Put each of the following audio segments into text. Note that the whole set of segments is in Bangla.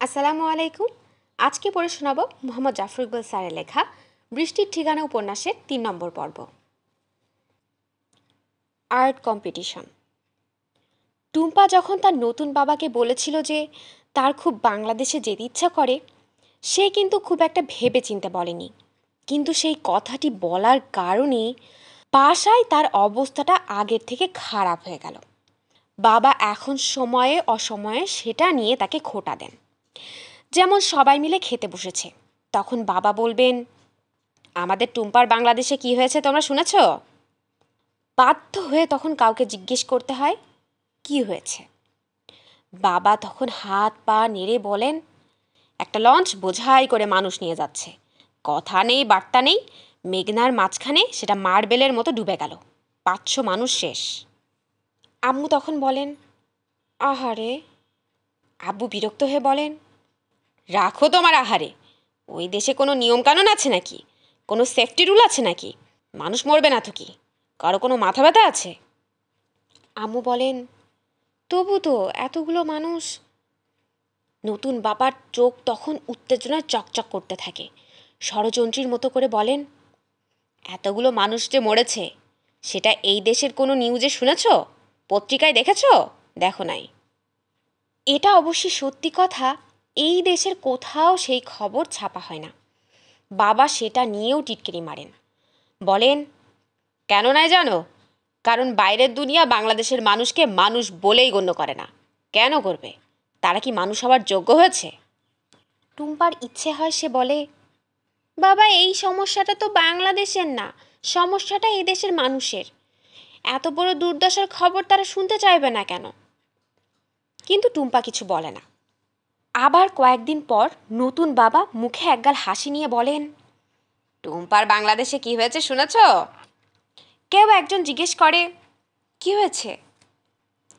আসসালামু আলাইকুম। আজকে পড়ে শোনাব মোহাম্মদ জাফর ইকবাল স্যারের লেখা বৃষ্টির ঠিকানা উপন্যাসের ৩ নম্বর পর্ব, আর্ট কম্পিটিশন। টুম্পা যখন তার নতুন বাবাকে বলেছিল যে তার খুব বাংলাদেশে যেতে ইচ্ছা করে, সে কিন্তু খুব একটা ভেবে চিন্তে বলেনি। কিন্তু সেই কথাটি বলার কারণে বাসায় তার অবস্থাটা আগের থেকে খারাপ হয়ে গেল। বাবা এখন সময়ে অসময়ে সেটা নিয়ে তাকে খোঁটা দেন। যেমন সবাই মিলে খেতে বসেছে, তখন বাবা বলবেন, আমাদের টুম্পার বাংলাদেশে কি হয়েছে তোমরা শুনেছ? বাধ্য হয়ে তখন কাউকে জিজ্ঞেস করতে হয় কি হয়েছে। বাবা তখন হাত পা নেড়ে বলেন, একটা লঞ্চ বোঝাই করে মানুষ নিয়ে যাচ্ছে, কথা নেই বার্তা নেই, মেঘনার মাঝখানে সেটা মার্বেলের মতো ডুবে গেল, ৫০০ মানুষ শেষ। আম্মু তখন বলেন, আহারে। আব্বু বিরক্ত হয়ে বলেন, রাখো তোমার আহারে, ওই দেশে কোনো নিয়মকানুন আছে নাকি? কোনো সেফটি রুল আছে নাকি? মানুষ মরবে না তো কি? কারো কোনো মাথা ব্যথা আছে? আম্মু বলেন, তবু তো এতগুলো মানুষ। নতুন বাবার চোখ তখন উত্তেজনায় চকচক করতে থাকে। ষড়যন্ত্রীর মতো করে বলেন, এতগুলো মানুষ যে মরেছে সেটা এই দেশের কোনো নিউজে শুনেছ? পত্রিকায় দেখেছ? দেখো নাই। এটা অবশ্যই সত্যি কথা, এই দেশের কোথাও সেই খবর ছাপা হয় না। বাবা সেটা নিয়েও টিটকিরি মারেন, বলেন, কেন নাই জানো? কারণ বাইরের দুনিয়া বাংলাদেশের মানুষকে মানুষ বলেই গণ্য করে না। কেন করবে? তারা কি মানুষ হওয়ার যোগ্য হয়েছে? টুম্পার ইচ্ছে হয় সে বলে, বাবা এই সমস্যাটা তো বাংলাদেশের না, সমস্যাটা এই দেশের মানুষের। এত বড় দুর্দশার খবর তারা শুনতে চাইবে না কেন? কিন্তু টুম্পা কিছু বলে না। আবার কয়েকদিন পর নতুন বাবা মুখে একগাল হাসি নিয়ে বলেন, টুম্পার বাংলাদেশে কি হয়েছে শুনেছ? কেউ একজন জিজ্ঞেস করে, কি হয়েছে?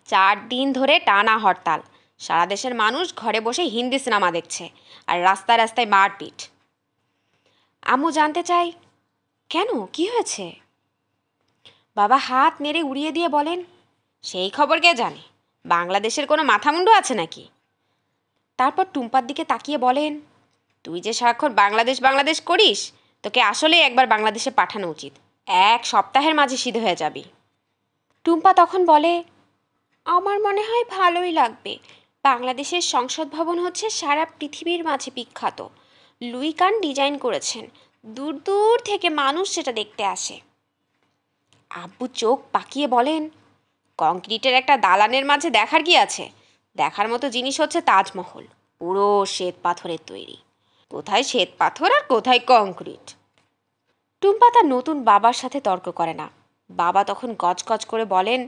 ৪ দিন ধরে টানা হরতাল, সারা দেশের মানুষ ঘরে বসে হিন্দি সিনেমা দেখছে, আর রাস্তায় রাস্তায় মারপিট। আম্মু জানতে চাই, কেন, কি হয়েছে? বাবা হাত নেড়ে উড়িয়ে দিয়ে বলেন, সেই খবর কে জানে, বাংলাদেশের কোনো মাথামুন্ডু আছে নাকি? তারপর টুম্পার দিকে তাকিয়ে বলেন, তুই যে সারাক্ষণ বাংলাদেশ বাংলাদেশ করিস, তোকে আসলেই একবার বাংলাদেশে পাঠানো উচিত, ১ সপ্তাহের মাঝে সিধে হয়ে যাবি। টুম্পা তখন বলে, আমার মনে হয় ভালোই লাগবে। বাংলাদেশের সংসদ ভবন হচ্ছে সারা পৃথিবীর মাঝে বিখ্যাত। লুই কান ডিজাইন করেছেন, দূর দূর থেকে মানুষ সেটা দেখতে আসে। আব্বু চোখ পাকিয়ে বলেন, কংক্রিটের একটা দালানের মাঝে দেখার কি আছে? দেখার মতো জিনিস হচ্ছে তাজমহল, পুরো শ্বেত পাথরের তৈরি। কোথায় শ্বেত পাথর আর কোথায় কংক্রিট? টুম্পা তার নতুন বাবার সাথে তর্ক করে না। বাবা তখন গজগজ করে বলেন,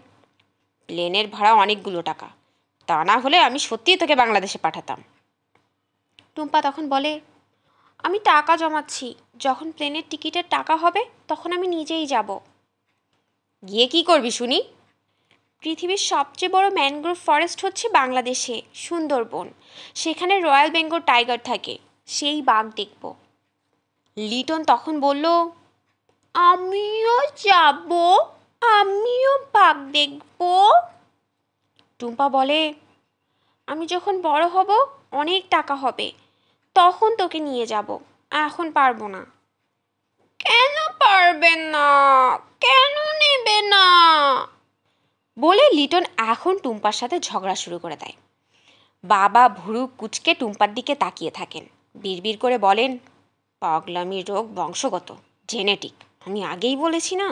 প্লেনের ভাড়া অনেকগুলো টাকা, তা না হলে আমি সত্যিই তোকে বাংলাদেশে পাঠাতাম। টুম্পা তখন বলে, আমি টাকা জমাচ্ছি, যখন প্লেনের টিকিটের টাকা হবে তখন আমি নিজেই যাব। গিয়ে কি করবি শুনি? পৃথিবীর সবচেয়ে বড় ম্যানগ্রোভ ফরেস্ট হচ্ছে বাংলাদেশে, সুন্দরবন। সেখানে রয়্যাল বেঙ্গল টাইগার থাকে, সেই বাঘ দেখব। লিটন তখন বলল, আমিও যাব, আমিও বাঘ দেখব। টুম্পা বলে, আমি যখন বড় হব, অনেক টাকা হবে, তখন তোকে নিয়ে যাব, এখন পারবো না। কেন পারবেন না? কেন নেবে না? বলে লিটন এখন টুম্পার সাথে ঝগড়া শুরু করে দেয়। বাবা ভুরু কুচকে টুম্পার দিকে তাকিয়ে থাকেন, বিড়বিড় করে বলেন, পাগলামির রোগ বংশগত, জেনেটিক, আমি আগেই বলেছি না?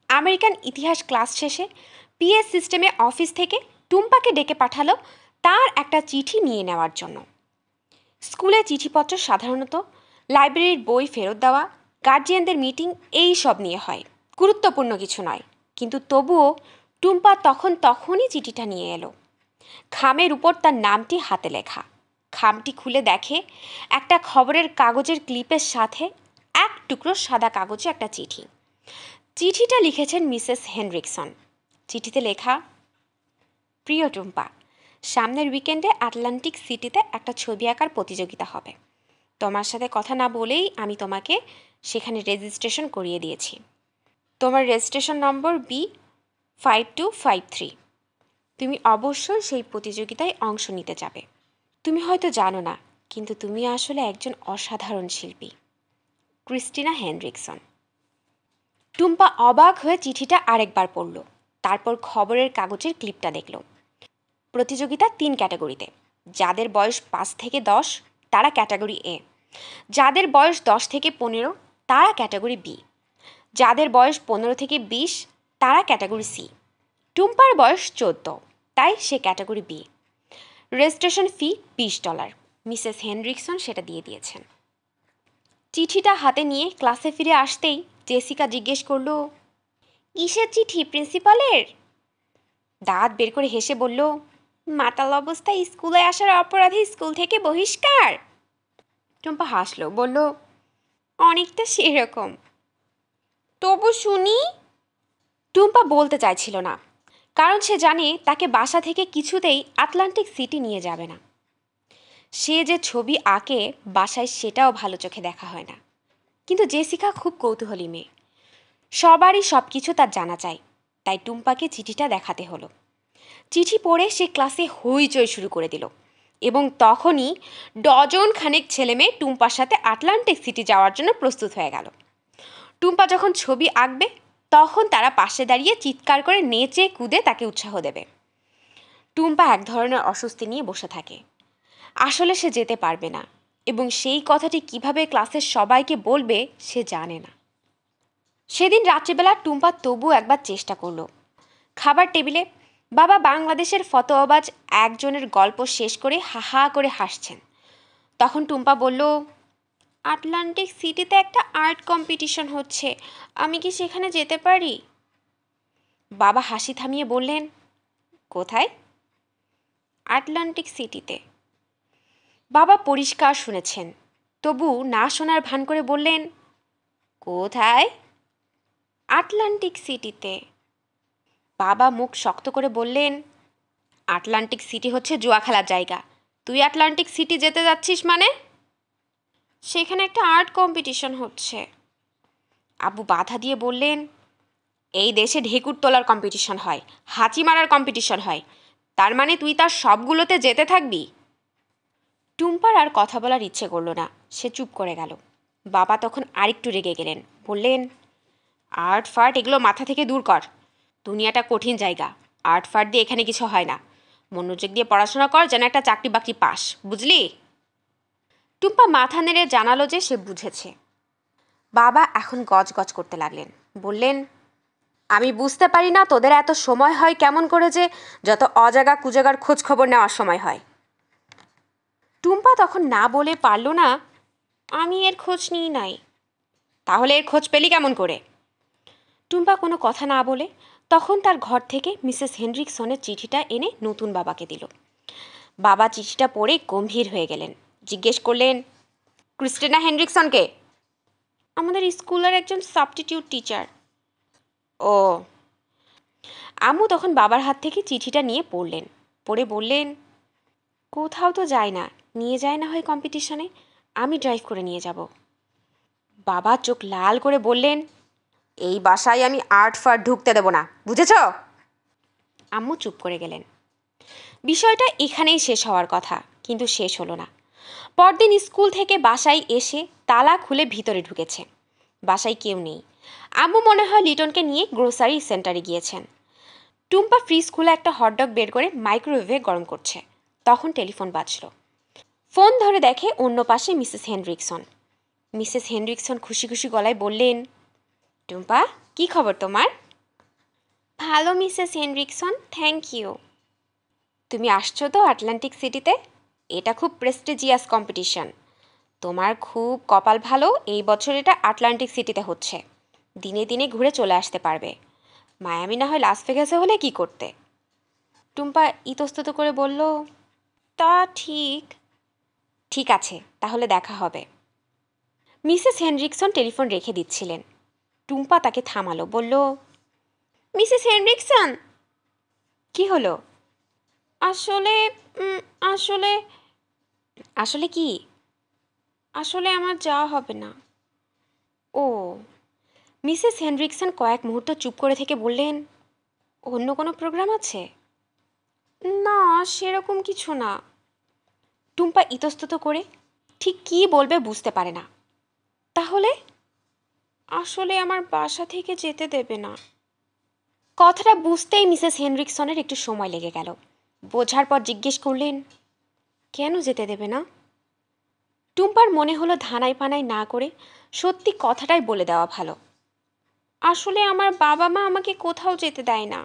আমেরিকান ইতিহাস ক্লাস শেষে পিএস সিস্টেমে অফিস থেকে টুম্পাকে ডেকে পাঠালো তার একটা চিঠি নিয়ে নেওয়ার জন্য। স্কুলে চিঠিপত্র সাধারণত লাইব্রেরির বই ফেরত দেওয়া, গার্জিয়ানদের মিটিং, এই সব নিয়ে হয়, গুরুত্বপূর্ণ কিছু নয়। কিন্তু তবুও টুম্পা তখনই চিঠিটা নিয়ে এলো। খামের উপর তার নামটি হাতে লেখা। খামটি খুলে দেখে একটা খবরের কাগজের ক্লিপের সাথে এক টুকরো সাদা কাগজে একটা চিঠি। চিঠিটা লিখেছেন মিসেস হেনরিকসন। চিঠিতে লেখা, প্রিয় টুম্পা, সামনের উইকেন্ডে আটলান্টিক সিটিতে একটা ছবি আঁকার প্রতিযোগিতা হবে। তোমার সাথে কথা না বলেই আমি তোমাকে সেখানে রেজিস্ট্রেশন করিয়ে দিয়েছি। তোমার রেজিস্ট্রেশন নম্বর B5253। তুমি অবশ্যই সেই প্রতিযোগিতায় অংশ নিতে যাবে। তুমি হয়তো জানো না, কিন্তু তুমি আসলে একজন অসাধারণ শিল্পী। ক্রিস্টিনা হেনরিকসন। টুম্পা অবাক হয়ে চিঠিটা আরেকবার পড়ল, তারপর খবরের কাগজের ক্লিপটা দেখল। প্রতিযোগিতা 3 ক্যাটাগরিতে। যাদের বয়স 5 থেকে 10 তারা ক্যাটাগরি এ, যাদের বয়স 10 থেকে 15 তারা ক্যাটাগরি বি, যাদের বয়স 15 থেকে 20 তারা ক্যাটাগরি সি। টুম্পার বয়স 14, তাই সে category B. Registration fee $20। Mrs Henrikson সেটা দিয়ে দিয়েছেন। চিঠিটা হাতে নিয়ে ক্লাসে ফিরে আসতেই জেসিকা জিজ্ঞেস করল, কিসের চিঠি, প্রিন্সিপালের? দাঁত বের করে হেসে বলল, মাতাল অবস্থায় স্কুলে আসার অপরাধে স্কুল থেকে বহিষ্কার। টুম্পা হাসলো, বলল, অনেকটা সেরকম। তবু শুনি। টুম্পা বলতে চাইছিল না, কারণ সে জানে তাকে বাসা থেকে কিছুতেই আটলান্টিক সিটি নিয়ে যাবে না। সে যে ছবি আঁকে বাসায়, সেটাও ভালো চোখে দেখা হয় না। কিন্তু জেসিকা খুব কৌতূহলী মেয়ে, সবারই সব কিছু তার জানা চাই, তাই টুম্পাকে চিঠিটা দেখাতে হলো। চিঠি পড়ে সে ক্লাসে হইচই শুরু করে দিল, এবং তখনই ডজন খানেক ছেলেমেয়ে টুম্পার সাথে আটলান্টিক সিটি যাওয়ার জন্য প্রস্তুত হয়ে গেল। টুম্পা যখন ছবি আঁকবে তখন তারা পাশে দাঁড়িয়ে চিৎকার করে নেচে কুদে তাকে উৎসাহ দেবে। টুম্পা এক ধরনের অস্বস্তি নিয়ে বসে থাকে। আসলে সে যেতে পারবে না, এবং সেই কথাটি কিভাবে ক্লাসের সবাইকে বলবে সে জানে না। সেদিন রাত্রিবেলা টুম্পা তবু একবার চেষ্টা করল। খাবার টেবিলে বাবা বাংলাদেশের ফতোয়াবাজ একজনের গল্প শেষ করে হাহা করে হাসছেন। তখন টুম্পা বলল, আটলান্টিক সিটিতে একটা আর্ট কম্পিটিশন হচ্ছে, আমি কি সেখানে যেতে পারি? বাবা হাসি থামিয়ে বললেন, কোথায়? আটলান্টিক সিটিতে। বাবা পরিষ্কার শুনেছেন, তবু না শোনার ভান করে বললেন, কোথায়? আটলান্টিক সিটিতে। বাবা মুখ শক্ত করে বললেন, আটলান্টিক সিটি হচ্ছে জুয়া খেলার জায়গা, তুই আটলান্টিক সিটি যেতে যাচ্ছিস মানে? সেখানে একটা আর্ট কম্পিটিশন হচ্ছে। আব্বু বাধা দিয়ে বললেন, এই দেশে ঢেকুর তোলার কম্পিটিশন হয়, হাঁচি মারার কম্পিটিশন হয়, তার মানে তুই তার সবগুলোতে যেতে থাকবি? টুম্পার আর কথা বলার ইচ্ছে করল না, সে চুপ করে গেল। বাবা তখন আরেকটু রেগে গেলেন, বললেন, আর্ট ফার্ট এগুলো মাথা থেকে দূর কর, দুনিয়াটা কঠিন জায়গা, আর্ট ফার্ট দিয়ে এখানে কিছু হয় না, মনোযোগ দিয়ে পড়াশোনা কর, যেন একটা চাকরি বাকরি পাস, বুঝলি? টুম্পা মাথা নেড়ে জানালো যে সে বুঝেছে। বাবা এখন গজগজ করতে লাগলেন, বললেন, আমি বুঝতে পারি না তোদের এত সময় হয় কেমন করে যে যত অজাগা কুজাগার খোঁজ খবর নেওয়ার সময় হয়। টুম্পা তখন না বলে পারল না, আমি এর খোঁজ নিই নাই। তাহলে এর খোঁজ পেলি কেমন করে? টুম্পা কোনো কথা না বলে তখন তার ঘর থেকে মিসেস হেনরিকসনের চিঠিটা এনে নতুন বাবাকে দিল। বাবা চিঠিটা পড়ে গম্ভীর হয়ে গেলেন, জিজ্ঞেস করলেন, ক্রিস্টিনা হেনরিকসনকে? আমাদের স্কুলের একজন সাবস্টিটিউট টিচার। ও। আম্মু তখন বাবার হাত থেকে চিঠিটা নিয়ে পড়লেন, পড়ে বললেন, কোথাও তো যায় না, নিয়ে যায় না হয় কম্পিটিশনে, আমি ড্রাইভ করে নিয়ে যাব। বাবা চোখ লাল করে বললেন, এই বাসায় আমি আর্ট ফার্ট ঢুকতে দেব না, বুঝেছ? আম্মু চুপ করে গেলেন। বিষয়টা এখানেই শেষ হওয়ার কথা, কিন্তু শেষ হলো না। পরদিন স্কুল থেকে বাসায় এসে তালা খুলে ভিতরে ঢুকেছে। বাসায় কেউ নেই। আম্মু মনে হয় লিটনকে নিয়ে গ্রোসারি সেন্টারে গিয়েছেন। টুম্পা ফ্রিজ খুলে একটা হটডগ বের করে মাইক্রোওয়েভে গরম করছে। তখন টেলিফোন বাজল। ফোন ধরে দেখে অন্য পাশে মিসেস হেনরিকসন। মিসেস হেনরিকসন খুশি খুশি গলায় বললেন, টুম্পা, কি খবর তোমার? ভালো মিসেস হেনরিকসন, থ্যাংক ইউ। তুমি আসছো তো আটলান্টিক সিটিতে? এটা খুব প্রেস্টিজিয়াস কম্পিটিশন। তোমার খুব কপাল ভালো, এই বছর এটা আটলান্টিক সিটিতে হচ্ছে। দিনে দিনে ঘুরে চলে আসতে পারবে। মায়ামি না হয় লাস ভেগাসে হলে কি করতে? টুম্পা ইতস্তত করে বলল, তা ঠিক। ঠিক আছে, তাহলে দেখা হবে। মিসেস হেনরিকসন টেলিফোন রেখে দিচ্ছিলেন। টুম্পা তাকে থামালো, বলল, মিসেস হেনরিকসন। কি হলো? আসলে আসলে আসলে কি? আসলে আমার যাওয়া হবে না। ও। মিসেস হেনরিকসন কয়েক মুহূর্ত চুপ করে থেকে বললেন, অন্য কোনো প্রোগ্রাম আছে? না, সেরকম কিছু না। টুম্পা ইতস্তত করে ঠিক কী বলবে বুঝতে পারে না। তাহলে? আসলে আমার বাসা থেকে যেতে দেবে না। কথাটা বুঝতেই মিসেস হেনরিকসনের একটু সময় লেগে গেল। বোঝার পর জিজ্ঞেস করলেন, কেন যেতে দেবে না? টুম্পার মনে হলো ধানাই পানাই না করে সত্যি কথাটাই বলে দেওয়া ভালো। আসলে আমার বাবা মা আমাকে কোথাও যেতে দেয় না।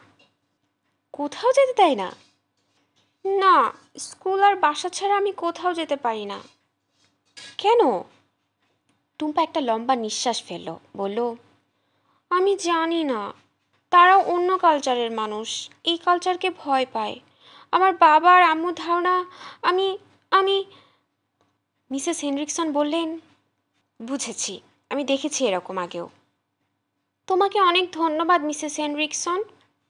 কোথাও যেতে দেয় না? না, স্কুল আর বাসা ছাড়া আমি কোথাও যেতে পারি না। কেন? টুম্পা একটা লম্বা নিঃশ্বাস ফেলল, বলল, আমি জানি না। তারা অন্য কালচারের মানুষ, এই কালচারকে ভয় পায়। আমার বাবা আর আম্মুর ধারণা আমি আমি মিসেস হেনরিকসন বললেন, বুঝেছি, আমি দেখেছি এরকম আগেও। তোমাকে অনেক ধন্যবাদ মিসেস হেনরিকসন,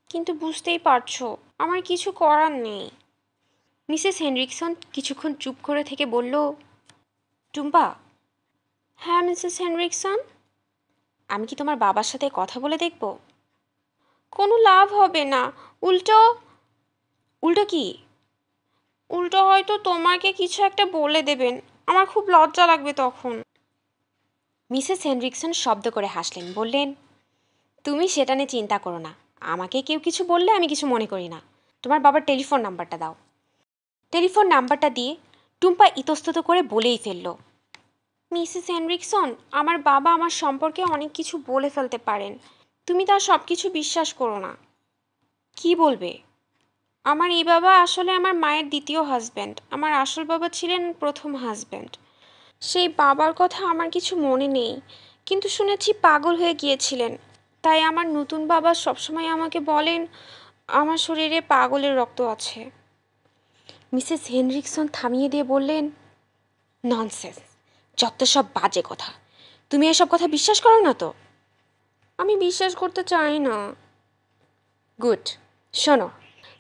কিন্তু বুঝতেই পারছো আমার কিছু করার নেই। মিসেস হেনরিকসন কিছুক্ষণ চুপ করে থেকে বলল, টুম্পা। হ্যাঁ মিসেস হেনরিকসন। আমি কি তোমার বাবার সাথে কথা বলে দেখব? কোনো লাভ হবে না। উল্টো উল্টো কি? উল্টো হয়তো তোমাকে কিছু একটা বলে দেবেন, আমার খুব লজ্জা লাগবে তখন। মিসেস হেনরিকসন শব্দ করে হাসলেন, বললেন, তুমি সেটা নিয়ে চিন্তা করো না। আমাকে কেউ কিছু বললে আমি কিছু মনে করি না। তোমার বাবার টেলিফোন নাম্বারটা দাও। টেলিফোন নাম্বারটা দিয়ে টুম্পা ইতস্তত করে বলেই ফেলল, মিসেস হেনরিকসন, আমার বাবা আমার সম্পর্কে অনেক কিছু বলে ফেলতে পারেন। তুমি তার সব কিছু বিশ্বাস করো না। কি বলবে? আমার এই বাবা আসলে আমার মায়ের দ্বিতীয় হাজব্যান্ড। আমার আসল বাবা ছিলেন প্রথম হাজব্যান্ড। সেই বাবার কথা আমার কিছু মনে নেই, কিন্তু শুনেছি পাগল হয়ে গিয়েছিলেন। তাই আমার নতুন বাবা সবসময় আমাকে বলেন আমার শরীরে পাগলের রক্ত আছে। মিসেস হেনরিকসন থামিয়ে দিয়ে বললেন, ননসেন্স, যত সব বাজে কথা। তুমি এসব কথা বিশ্বাস করো না তো? আমি বিশ্বাস করতে চাই না। গুড। শোনো,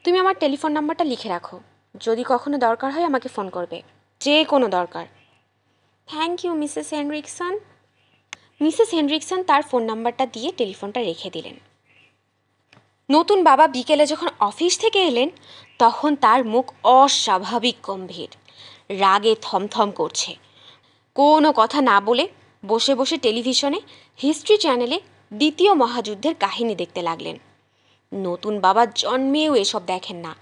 তুমি আমার টেলিফোন নাম্বারটা লিখে রাখো। যদি কখনো দরকার হয় আমাকে ফোন করবে, যে কোনো দরকার। Thank you Mrs Henrikson. Mrs Henrikson তার ফোন নাম্বারটা দিয়ে টেলিফোনটা রেখে দিলেন। নতুন বাবা বিকেলে যখন অফিস থেকে এলেন, তখন তার মুখ অস্বাভাবিক গম্ভীর, রাগে থমথম করছে। কোনো কথা না বলে বসে বসে টেলিভিশনে হিস্ট্রি চ্যানেলে দ্বিতীয় মহাযুদ্ধের কাহিনী দেখতে লাগলেন। নতুন বাবা জন্মেও এসব দেখেন না,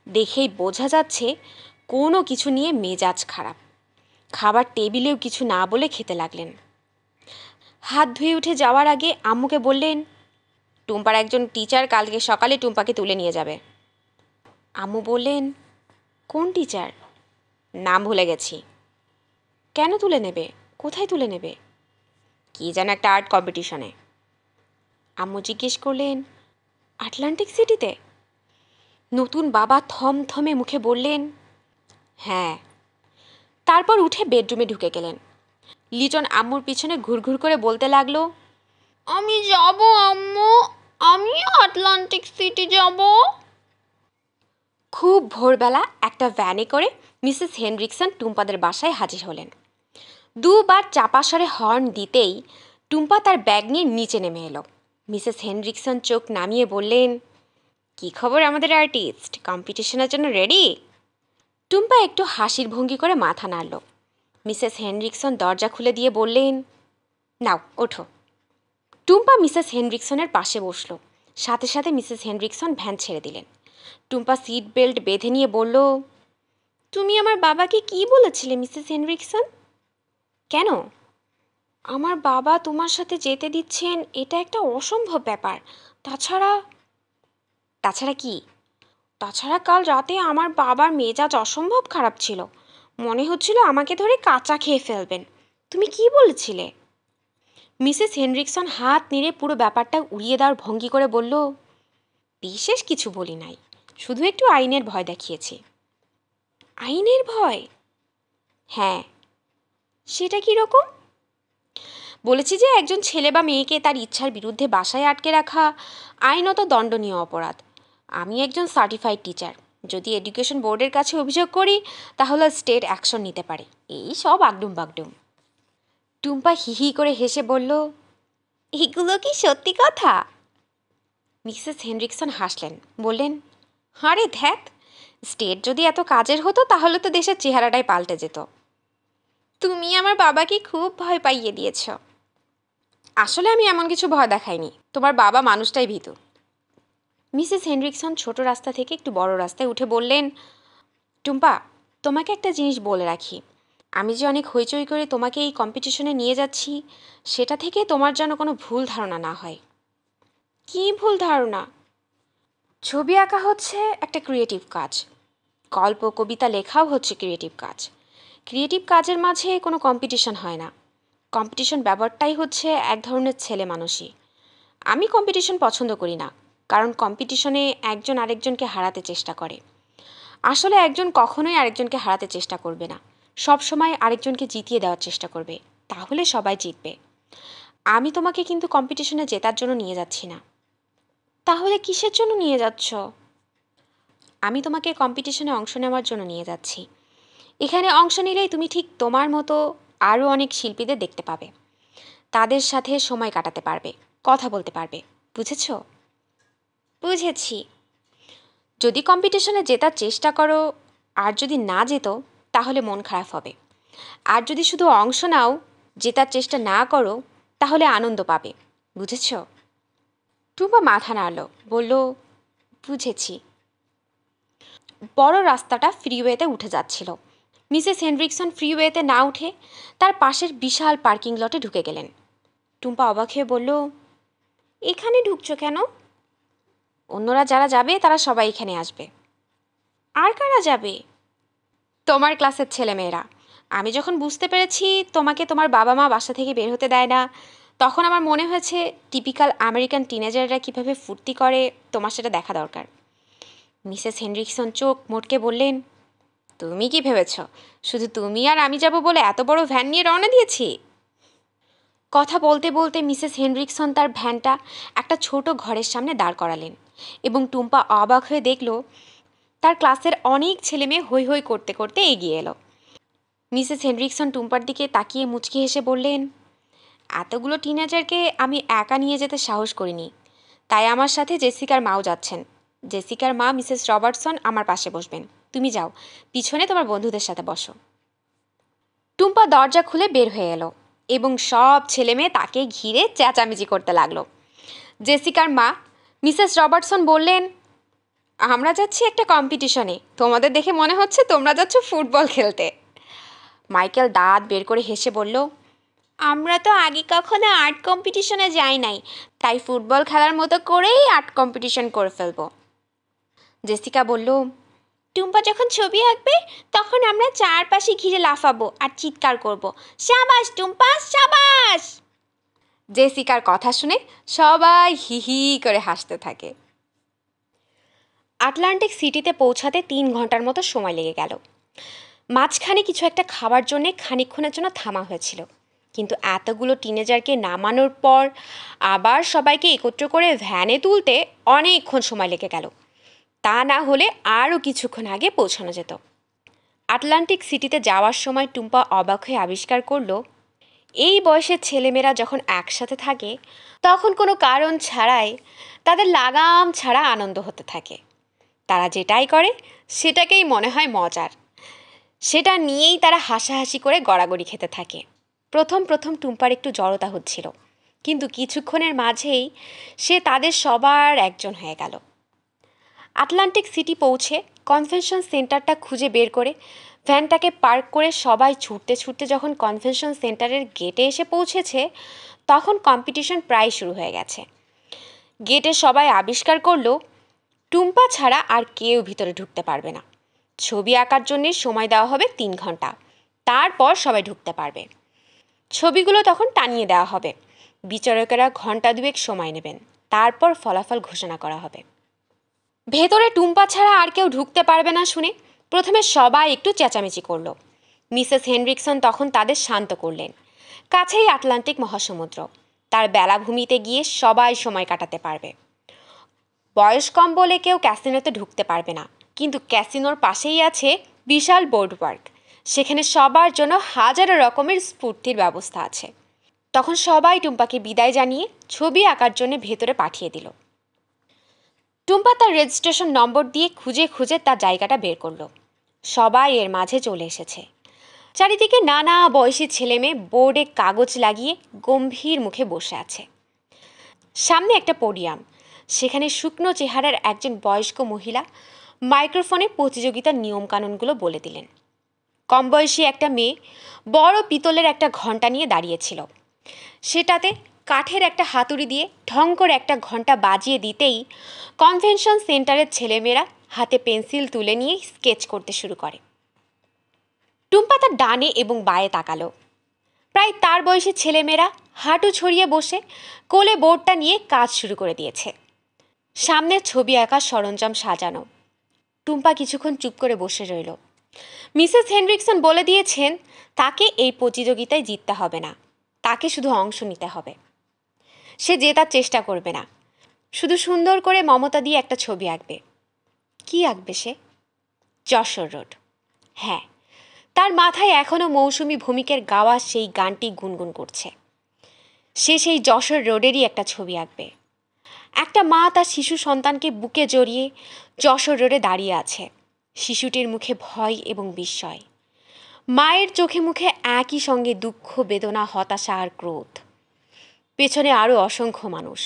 দেখেই বোঝা যাচ্ছে কোনো কিছু নিয়ে মেজাজ খারাপ। খাবার টেবিলেও কিছু না বলে খেতে লাগলেন। হাত ধুয়ে উঠে যাওয়ার আগে আম্মুকে বললেন, টুম্পার একজন টিচার কালকে সকালে টুম্পাকে তুলে নিয়ে যাবে। আম্মু বললেন, কোন টিচার? নাম ভুলে গেছি। কেন তুলে নেবে? কোথায় তুলে নেবে? কি যেন একটা আর্ট কম্পিটিশনে। আম্মু জিজ্ঞেস করলেন, আটলান্টিক সিটিতে? নতুন বাবা থমথমে মুখে বললেন, হ্যাঁ। তারপর উঠে বেডরুমে ঢুকে গেলেন। লিটন আম্মুর পিছনে ঘুরঘুর করে বলতে লাগলো, আমি যাব আম্মু, আমি আটলান্টিক সিটি যাব। খুব ভোরবেলা একটা ভ্যানে করে মিসেস হেনরিকসন টুম্পাদের বাসায় হাজির হলেন। দুবার চাপা স্বরে হর্ন দিতেই টুম্পা তার ব্যাগ নিয়ে নিচে নেমে এলো। মিসেস হেনরিকসন চোখ নামিয়ে বললেন, কি খবর আমাদের আর্টিস্ট, কম্পিটিশনের জন্য রেডি? টুম্পা একটু হাসির ভঙ্গি করে মাথা নাড়ল। মিসেস হেনরিকসন দরজা খুলে দিয়ে বললেন, নাও ওঠো। টুম্পা মিসেস হেনরিকসনের পাশে বসল। সাথে সাথে মিসেস হেনরিকসন ভ্যান ছেড়ে দিলেন। টুম্পা সিট বেল্ট বেঁধে নিয়ে বলল, তুমি আমার বাবাকে কি বলেছিলে মিসেস হেনরিকসন? কেন? আমার বাবা তোমার সাথে যেতে দিচ্ছেন, এটা একটা অসম্ভব ব্যাপার। তাছাড়া তাছাড়া কি? তাছাড়া কাল রাতে আমার বাবার মেজাজ অসম্ভব খারাপ ছিল। মনে হচ্ছিল আমাকে ধরে কাঁচা খেয়ে ফেলবেন। তুমি কি বলেছিলে? মিসেস হেনরিকসন হাত নেড়ে পুরো ব্যাপারটা উড়িয়ে দেওয়ার ভঙ্গি করে বলল, বিশেষ কিছু বলি নাই, শুধু একটু আইনের ভয় দেখিয়েছি। আইনের ভয়? হ্যাঁ। সেটা কি রকম? বলেছি যে একজন ছেলে বা মেয়েকে তার ইচ্ছার বিরুদ্ধে বাসায় আটকে রাখা আইনত দণ্ডনীয় অপরাধ। আমি একজন সার্টিফাইড টিচার। যদি এডুকেশন বোর্ডের কাছে অভিযোগ করি তাহলে স্টেট অ্যাকশন নিতে পারে। এই সব আগডুম বাগডুম। টুম্পা হিহি করে হেসে বলল, এগুলো কি সত্যি কথা? মিসেস হেনরিকসন হাসলেন, বললেন, আরে ধ্যাত, স্টেট যদি এত কাজের হতো তাহলে তো দেশের চেহারাটাই পাল্টে যেত। তুমি আমার বাবাকে খুব ভয় পাইয়ে দিয়েছ। আসলে আমি এমন কিছু ভয় দেখাইনি, তোমার বাবা মানুষটাই ভীতু। মিসেস হেনরিকসন ছোট রাস্তা থেকে একটু বড় রাস্তায় উঠে বললেন, টুম্পা, তোমাকে একটা জিনিস বলে রাখি, আমি যে অনেক হইচই করে তোমাকে এই কম্পিটিশনে নিয়ে যাচ্ছি, সেটা থেকে তোমার যেন কোনো ভুল ধারণা না হয়। কী ভুল ধারণা? ছবি আঁকা হচ্ছে একটা ক্রিয়েটিভ কাজ, গল্প কবিতা লেখাও হচ্ছে ক্রিয়েটিভ কাজ। ক্রিয়েটিভ কাজের মাঝে কোনো কম্পিটিশন হয় না। কম্পিটিশন ব্যাপারটাই হচ্ছে এক ধরনের ছেলে মানুষই। আমি কম্পিটিশন পছন্দ করি না, কারণ কম্পিটিশনে একজন আরেকজনকে হারাতে চেষ্টা করে। আসলে একজন কখনোই আরেকজনকে হারাতে চেষ্টা করবে না, সব সময় আরেকজনকে জিতিয়ে দেওয়ার চেষ্টা করবে, তাহলে সবাই জিতবে। আমি তোমাকে কিন্তু কম্পিটিশনে জেতার জন্য নিয়ে যাচ্ছি না। তাহলে কিসের জন্য নিয়ে যাচ্ছ? আমি তোমাকে কম্পিটিশনে অংশ নেওয়ার জন্য নিয়ে যাচ্ছি। এখানে অংশ নিলেই তুমি ঠিক তোমার মতো আরও অনেক শিল্পীদের দেখতে পাবে, তাদের সাথে সময় কাটাতে পারবে, কথা বলতে পারবে। বুঝেছ? বুঝেছি। যদি কম্পিটিশনে জেতার চেষ্টা করো আর যদি না যেতো তাহলে মন খারাপ হবে, আর যদি শুধু অংশ নাও, জেতার চেষ্টা না করো, তাহলে আনন্দ পাবে। বুঝেছ? টুম্পা মাথা নাড়ল, বলল, বুঝেছি। বড় রাস্তাটা ফ্রিওয়েতে উঠে যাচ্ছিল। মিসেস হেনরিকসন ফ্রিওয়েতে না উঠে তার পাশের বিশাল পার্কিং লটে ঢুকে গেলেন। টুম্পা অবাক হয়ে বলল, এখানে ঢুকছো কেন? অন্যরা যারা যাবে তারা সবাই এখানে আসবে। আর কারা যাবে? তোমার ক্লাসের ছেলেমেয়েরা। আমি যখন বুঝতে পেরেছি তোমাকে তোমার বাবা মা বাসা থেকে বের হতে দেয় না, তখন আমার মনে হয়েছে টিপিক্যাল আমেরিকান টিনেজাররা কীভাবে ফুর্তি করে তোমার সেটা দেখা দরকার। মিসেস হেনরিকসন চোখ মোটকে বললেন, তুমি কি ভেবেছ শুধু তুমি আর আমি যাব বলে এত বড় ভ্যান নিয়ে রওনা দিয়েছি? কথা বলতে বলতে মিসেস হেনরিকসন তার ভ্যানটা একটা ছোট ঘরের সামনে দাঁড় করালেন এবং টুম্পা অবাক হয়ে দেখল তার ক্লাসের অনেক ছেলেমেয়ে হৈ হৈ করতে করতে এগিয়ে এলো। মিসেস হেনরিকসন টুম্পার দিকে তাকিয়ে মুচকি হেসে বললেন, এতগুলো টিনেজারকে আমি একা নিয়ে যেতে সাহস করিনি, তাই আমার সাথে জেসিকার মাও যাচ্ছেন। জেসিকার মা মিসেস রবার্টসন আমার পাশে বসবেন। তুমি যাও, পিছনে তোমার বন্ধুদের সাথে বসো। টুম্পা দরজা খুলে বের হয়ে এলো এবং সব ছেলেমেয়ে তাকে ঘিরে চেঁচামেচি করতে লাগলো। জেসিকার মা মিসেস রবার্টসন বললেন, আমরা যাচ্ছি একটা কম্পিটিশনে, তোমাদের দেখে মনে হচ্ছে তোমরা যাচ্ছ ফুটবল খেলতে। মাইকেল দাঁত বের করে হেসে বলল, আমরা তো আগে কখনো আর্ট কম্পিটিশনে যাই নাই, তাই ফুটবল খেলার মতো করেই আর্ট কম্পিটিশন করে ফেলবো। জেসিকা বলল, টুম্পা যখন ছবি আঁকবে তখন আমরা চারপাশে ঘিরে লাফাবো আর চিৎকার করব, শাবাশ টুম্পা শাবাশ। জেসিকার কথা শুনে সবাই হি হি করে হাসতে থাকে। আটলান্টিক সিটিতে পৌঁছাতে 3 ঘন্টার মতো সময় লেগে গেল। মাঝখানে কিছু একটা খাবার জন্যে খানিকক্ষণের জন্য থামা হয়েছিল, কিন্তু এতগুলো টিনেজারকে নামানোর পর আবার সবাইকে একত্র করে ভ্যানে তুলতে অনেকক্ষণ সময় লেগে গেল। তা না হলে আরও কিছুক্ষণ আগে পৌঁছানো যেত। আটলান্টিক সিটিতে যাওয়ার সময় টুম্পা অবাক হয়ে আবিষ্কার করল, এই বয়সের ছেলেমেয়েরা যখন একসাথে থাকে তখন কোনো কারণ ছাড়াই তাদের লাগাম ছাড়া আনন্দ হতে থাকে। তারা যেটাই করে সেটাকেই মনে হয় মজার, সেটা নিয়েই তারা হাসাহাসি করে গড়াগড়ি খেতে থাকে। প্রথম প্রথম টুম্পার একটু জড়তা হচ্ছিল, কিন্তু কিছুক্ষণের মাঝেই সে তাদের সবার একজন হয়ে গেল। আটলান্টিক সিটি পৌঁছে কনভেনশন সেন্টারটা খুঁজে বের করে ভ্যানটাকে পার্ক করে সবাই ছুটতে ছুটতে যখন কনভেনশন সেন্টারের গেটে এসে পৌঁছেছে তখন কম্পিটিশন প্রায় শুরু হয়ে গেছে। গেটে সবাই আবিষ্কার করলো টুম্পা ছাড়া আর কেউ ভিতরে ঢুকতে পারবে না। ছবি আঁকার জন্য সময় দেওয়া হবে 3 ঘন্টা, তারপর সবাই ঢুকতে পারবে। ছবিগুলো তখন টানিয়ে দেওয়া হবে, বিচারকেরা ঘন্টা 2 সময় নেবেন, তারপর ফলাফল ঘোষণা করা হবে। ভেতরে টুম্পা ছাড়া আর কেউ ঢুকতে পারবে না শুনে প্রথমে সবাই একটু চেঁচামেচি করলো। মিসেস হেনরিকসন তখন তাদের শান্ত করলেন। কাছেই আটলান্টিক মহাসমুদ্র, তার বেলাভূমিতে গিয়ে সবাই সময় কাটাতে পারবে। বয়স কম বলে কেউ ক্যাসিনোতে ঢুকতে পারবে না, কিন্তু ক্যাসিনোর পাশেই আছে বিশাল বোর্ড পার্ক, সেখানে সবার জন্য হাজারো রকমের স্ফূর্তির ব্যবস্থা আছে। তখন সবাই টুম্পাকে বিদায় জানিয়ে ছবি আঁকার জন্য ভেতরে পাঠিয়ে দিল। টুম্পা তার রেজিস্ট্রেশন নম্বর দিয়ে খুঁজে খুঁজে তার জায়গাটা বের করলো। সবাই এর মাঝে চলে এসেছে। চারিদিকে নানা বয়সী ছেলেমেয়ে বোর্ডে কাগজ লাগিয়ে গম্ভীর মুখে বসে আছে। সামনে একটা পোডিয়াম, সেখানে শুকনো চেহারার একজন বয়স্ক মহিলা মাইক্রোফোনে প্রতিযোগিতার নিয়মকানুনগুলো বলে দিলেন। কম বয়সী একটা মেয়ে বড় পিতলের একটা ঘণ্টা নিয়ে দাঁড়িয়েছিল। সেটাতে কাঠের একটা হাতুড়ি দিয়ে ঢং করে একটা ঘণ্টা বাজিয়ে দিতেই কনভেনশন সেন্টারের ছেলেমেয়েরা হাতে পেন্সিল তুলে নিয়ে স্কেচ করতে শুরু করে। টুম্পা তার ডানে এবং বাঁয়ে তাকালো। প্রায় তার বয়সী ছেলেমেয়েরা হাঁটু ছড়িয়ে বসে কোলে বোর্ডটা নিয়ে কাজ শুরু করে দিয়েছে। সামনের ছবি আঁকার সরঞ্জাম সাজানো। টুম্পা কিছুক্ষণ চুপ করে বসে রইল। মিসেস হেনরিকসন বলে দিয়েছেন তাকে এই প্রতিযোগিতায় জিততে হবে না, তাকে শুধু অংশ নিতে হবে। সে জেতার চেষ্টা করবে না, শুধু সুন্দর করে মমতা দিয়ে একটা ছবি আঁকবে। কি আঁকবে সে? যশোর রোড। হ্যাঁ, তার মাথায় এখনও মৌসুমী ভূমিকের গাওয়া সেই গানটি গুনগুন করছে। সে সেই যশোর রোডেরই একটা ছবি আঁকবে। একটা মা তার শিশু সন্তানকে বুকে জড়িয়ে যশোর রোডে দাঁড়িয়ে আছে। শিশুটির মুখে ভয় এবং বিস্ময়। মায়ের চোখে মুখে একই সঙ্গে দুঃখ, বেদনা, হতাশা আর ক্রোধ। পেছনে আরও অসংখ্য মানুষ।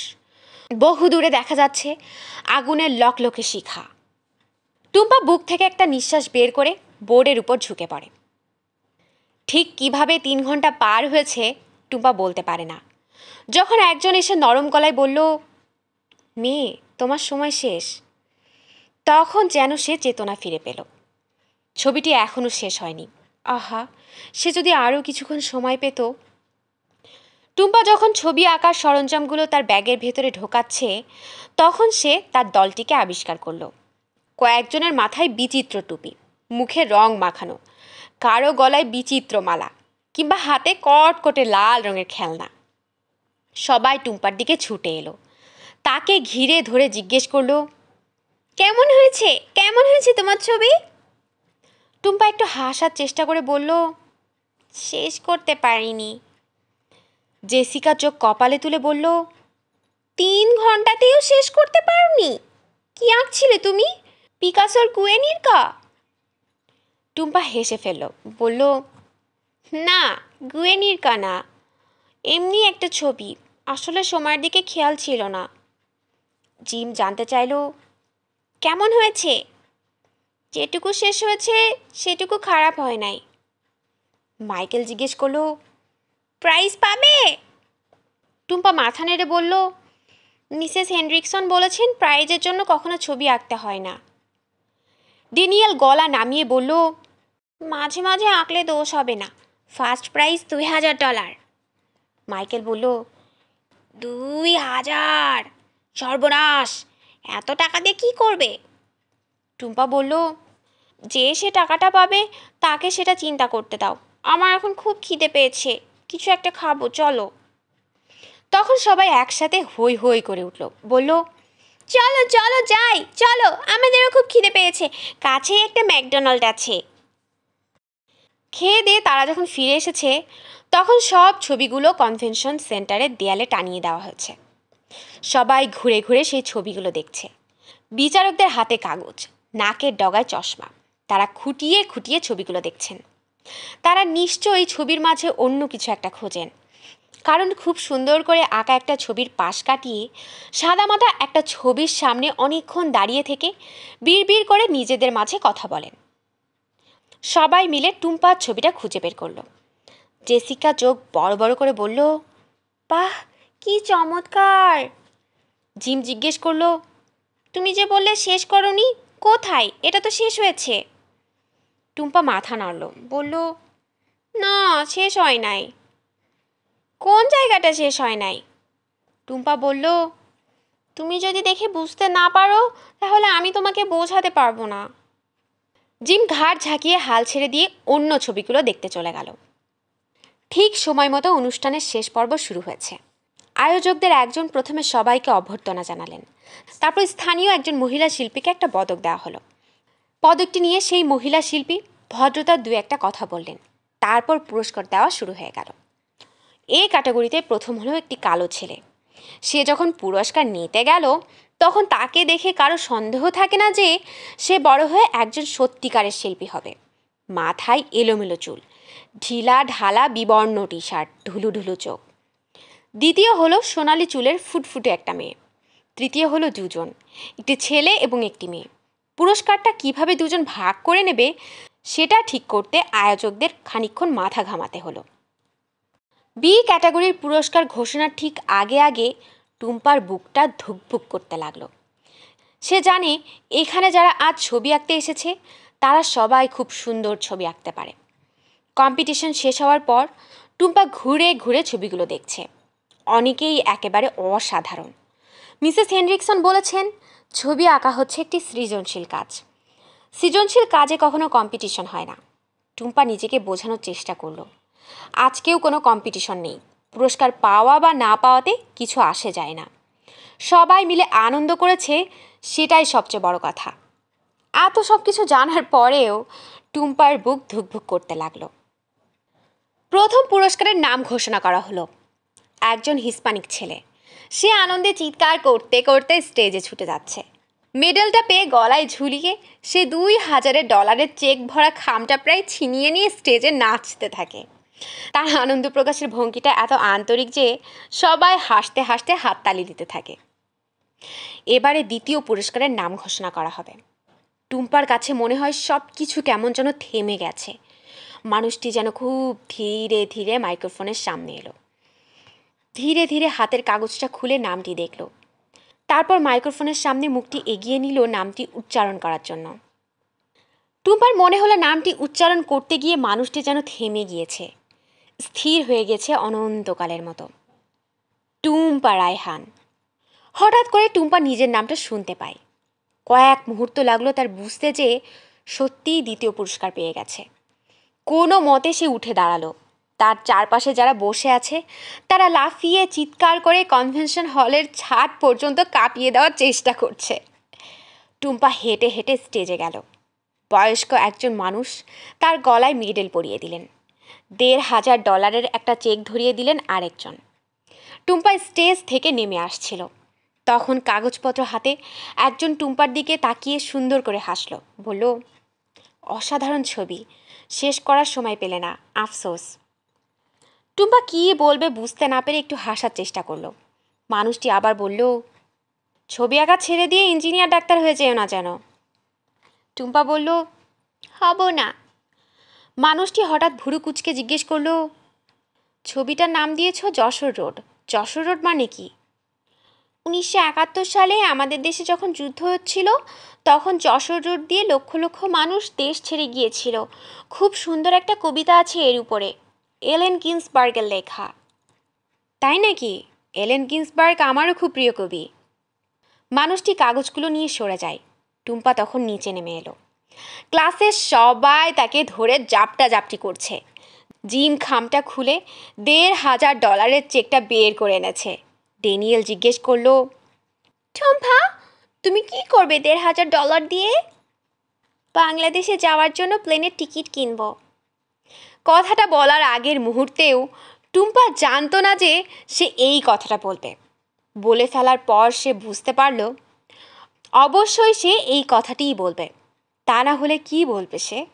বহু দূরে দেখা যাচ্ছে আগুনের লকলকে শিখা। টুম্পা বুক থেকে একটা নিঃশ্বাস বের করে বোর্ডের উপর ঝুঁকে পড়ে। ঠিক কিভাবে 3 ঘন্টা পার হয়েছে টুম্পা বলতে পারে না। যখন একজন এসে নরম গলায় বলল, মেয়ে তোমার সময় শেষ, তখন যেন সে চেতনা ফিরে পেল। ছবিটি এখনও শেষ হয়নি। আহা, সে যদি আরও কিছুক্ষণ সময় পেত। টুম্পা যখন ছবি আঁকার সরঞ্জামগুলো তার ব্যাগের ভেতরে ঢোকাচ্ছে, তখন সে তার দলটিকে আবিষ্কার করল। কয়েকজনের মাথায় বিচিত্র টুপি, মুখে রং মাখানো, কারো গলায় বিচিত্র মালা, কিংবা হাতে কটকটে লাল রঙের খেলনা। সবাই টুম্পার দিকে ছুটে এলো। তাকে ঘিরে ধরে জিজ্ঞেস করলো, কেমন হয়েছে, কেমন হয়েছে তোমার ছবি? টুম্পা একটু হাসার চেষ্টা করে বলল, শেষ করতে পারিনি। জেসিকা চোখ কপালে তুলে বলল, 3 ঘন্টাতেও শেষ করতে পারোনি? কি আঁকছিলে তুমি, পিকাসোর গুয়ের্নিকা? টুম্পা হেসে ফেলল, বলল, না, গুয়ের্নিকা না, এমনি একটা ছবি, আসলে সময়ের দিকে খেয়াল ছিল না। জিম জানতে চাইল, কেমন হয়েছে? যেটুকু শেষ হয়েছে সেটুকু খারাপ হয় নাই। মাইকেল জিজ্ঞেস করলো, প্রাইজ পাবে? টুম্পা মাথা নেড়ে বলল, মিসেস হেনরিকসন বলেছেন প্রাইজের জন্য কখনো ছবি আঁকতে হয় না। ড্যানিয়েল গলা নামিয়ে বলল, মাঝে মাঝে আঁকলে দোষ হবে না, ফার্স্ট প্রাইজ $2000। মাইকেল বলল, 2000? সর্বনাশ, এত টাকা দিয়ে কী করবে? টুম্পা বলল, যে সে টাকাটা পাবে তাকে সেটা চিন্তা করতে দাও, আমার এখন খুব খিদে পেয়েছে, কিছু একটা খাবো, চলো। তখন সবাই একসাথে হই হই করে উঠল, বলল, চলো চলো যাই, চলো, আমাদেরও খুব খিদে পেয়েছে, কাছেই একটা ম্যাকডোনাল্ড আছে। খেয়ে দিয়ে তারা যখন ফিরে এসেছে, তখন সব ছবিগুলো কনভেনশন সেন্টারের দেয়ালে টানিয়ে দেওয়া হয়েছে। সবাই ঘুরে ঘুরে সেই ছবিগুলো দেখছে। বিচারকদের হাতে কাগজ, নাকের ডগায় চশমা, তারা খুঁটিয়ে খুঁটিয়ে ছবিগুলো দেখছেন। তারা নিশ্চয়ই ছবির মাঝে অন্য কিছু একটা খোঁজেন, কারণ খুব সুন্দর করে আঁকা একটা ছবির পাশ কাটিয়ে সাদামাটা একটা ছবির সামনে অনেকক্ষণ দাঁড়িয়ে থেকে বিড়বিড় করে নিজেদের মাঝে কথা বলেন। সবাই মিলে টুম্পার ছবিটা খুঁজে বের করলো। জেসিকা চোখ বড় বড় করে বলল, বাহ, কি চমৎকার। জিম জিজ্ঞেস করলো, তুমি যে বললে শেষ করনি, কোথায়? এটা তো শেষ হয়েছে। টুম্পা মাথা নাড়ল, বলল, না, শেষ হয় নাই। কোন জায়গাটা শেষ হয় নাই? টুম্পা বলল, তুমি যদি দেখে বুঝতে না পারো তাহলে আমি তোমাকে বোঝাতে পারবো না। জিম ঘাড় ঝাঁকিয়ে হাল ছেড়ে দিয়ে অন্য ছবিগুলো দেখতে চলে গেল। ঠিক সময় মতো অনুষ্ঠানের শেষ পর্ব শুরু হয়েছে। আয়োজকদের একজন প্রথমে সবাইকে অভ্যর্থনা জানালেন। তারপর স্থানীয় একজন মহিলা শিল্পীকে একটা পদক দেওয়া হলো। পদকটি নিয়ে সেই মহিলা শিল্পী ভদ্রতার 2-1টা কথা বললেন। তারপর পুরস্কার দেওয়া শুরু হয়ে গেল। এই ক্যাটাগরিতে প্রথম হলো একটি কালো ছেলে। সে যখন পুরস্কার নিতে গেল, তখন তাকে দেখে কারো সন্দেহ থাকে না যে সে বড় হয়ে একজন সত্যিকারের শিল্পী হবে। মাথায় এলোমেলো চুল, ঢিলা ঢালা বিবর্ণ টি শার্ট, ঢুলু ঢুলু চোখ। দ্বিতীয় হলো সোনালি চুলের ফুটফুটে একটা মেয়ে। তৃতীয় হলো দুজন, একটি ছেলে এবং একটি মেয়ে। পুরস্কারটা কিভাবে দুজন ভাগ করে নেবে সেটা ঠিক করতে আয়োজকদের খানিকক্ষণ মাথা ঘামাতে হলো। বি ক্যাটাগরির পুরস্কার ঘোষণার ঠিক আগে আগে টুম্পার বুকটা ধুকভুক করতে লাগলো। সে জানে এখানে যারা আজ ছবি আঁকতে এসেছে তারা সবাই খুব সুন্দর ছবি আঁকতে পারে। কম্পিটিশন শেষ হওয়ার পর টুম্পা ঘুরে ঘুরে ছবিগুলো দেখছে। অনেকেই একেবারে অসাধারণ। মিসেস হেনরিকসন বলেছেন, ছবি আঁকা হচ্ছে একটি সৃজনশীল কাজ। সৃজনশীল কাজে কখনো কম্পিটিশন হয় না। টুম্পা নিজেকে বোঝানোর চেষ্টা করলো, আজকেও কোনো কম্পিটিশন নেই। পুরস্কার পাওয়া বা না পাওয়াতে কিছু আসে যায় না। সবাই মিলে আনন্দ করেছে, সেটাই সবচেয়ে বড় কথা। এত সব কিছু জানার পরেও টুম্পার বুক ধুকভুক করতে লাগলো। প্রথম পুরস্কারের নাম ঘোষণা করা হলো। একজন হিস্পানিক ছেলে। সে আনন্দে চিৎকার করতে করতে স্টেজে ছুটে যাচ্ছে। মেডেলটা পেয়ে গলায় ঝুলিয়ে সে $2000 চেক ভরা খামটা প্রায় ছিনিয়ে নিয়ে স্টেজে নাচতে থাকে। তার আনন্দ প্রকাশের ভঙ্গিটা এত আন্তরিক যে সবাই হাসতে হাসতে হাততালি দিতে থাকে। এবারে দ্বিতীয় পুরস্কারের নাম ঘোষণা করা হবে। টুম্পার কাছে মনে হয় সব কিছু কেমন যেন থেমে গেছে। মানুষটি যেন খুব ধীরে ধীরে মাইক্রোফোনের সামনে এলো। ধীরে ধীরে হাতের কাগজটা খুলে নামটি দেখল। তারপর মাইক্রোফোনের সামনে মুখটি এগিয়ে নিল নামটি উচ্চারণ করার জন্য। টুম্পার মনে হলো নামটি উচ্চারণ করতে গিয়ে মানুষটি যেন থেমে গিয়েছে, স্থির হয়ে গেছে অনন্তকালের মতো। টুম্পা রায়হান। হঠাৎ করে টুম্পা নিজের নামটা শুনতে পায়। কয়েক মুহূর্ত লাগলো তার বুঝতে যে সত্যিই দ্বিতীয় পুরস্কার পেয়ে গেছে। কোনো মতে সে উঠে দাঁড়ালো। তার চারপাশে যারা বসে আছে তারা লাফিয়ে চিৎকার করে কনভেনশন হলের ছাদ পর্যন্ত কাঁপিয়ে দেওয়ার চেষ্টা করছে। টুম্পা হেঁটে হেঁটে স্টেজে গেল। বয়স্ক একজন মানুষ তার গলায় মেডেল পরিয়ে দিলেন। $1500 একটা চেক ধরিয়ে দিলেন আরেকজন। টুম্পা স্টেজ থেকে নেমে আসছিল। তখন কাগজপত্র হাতে একজন টুম্পার দিকে তাকিয়ে সুন্দর করে হাসল, বলল, অসাধারণ ছবি, শেষ করার সময় পেলে না, আফসোস। টুম্পা কী বলবে বুঝতে না পেরে একটু হাসার চেষ্টা করলো। মানুষটি আবার বলল, ছবি আঁকা ছেড়ে দিয়ে ইঞ্জিনিয়ার ডাক্তার হয়ে যেও না যেন। টুম্পা বলল, হব না। মানুষটি হঠাৎ ভুরু কুচকে জিজ্ঞেস করলো, ছবিটার নাম দিয়েছ যশোর রোড। যশোর রোড মানে কি? 1971 সালে আমাদের দেশে যখন যুদ্ধ হচ্ছিল তখন যশোর রোড দিয়ে লক্ষ লক্ষ মানুষ দেশ ছেড়ে গিয়েছিল। খুব সুন্দর একটা কবিতা আছে এর উপরে, এলেন গিন্সবার্গের লেখা। তাই নাকি? এলেন গিন্সবার্গ আমারও খুব প্রিয় কবি। মানুষটি কাগজগুলো নিয়ে সরে যায়। টুম্পা তখন নিচে নেমে এলো। ক্লাসের সবাই তাকে ধরে জাপটা জাপটি করছে। জিম খামটা খুলে $1500 চেকটা বের করে এনেছে। ড্যানিয়েল জিজ্ঞেস করলো, টুম্পা, তুমি কি করবে $1500 দিয়ে? বাংলাদেশে যাওয়ার জন্য প্লেনের টিকিট কিনব। কথাটা বলার আগের মুহূর্তেও টুম্পা জানতো না যে সে এই কথাটা বলবে। বলে ফেলার পর সে বুঝতে পারল অবশ্যই সে এই কথাটিই বলবে। তা না হলে কি বলবে সে?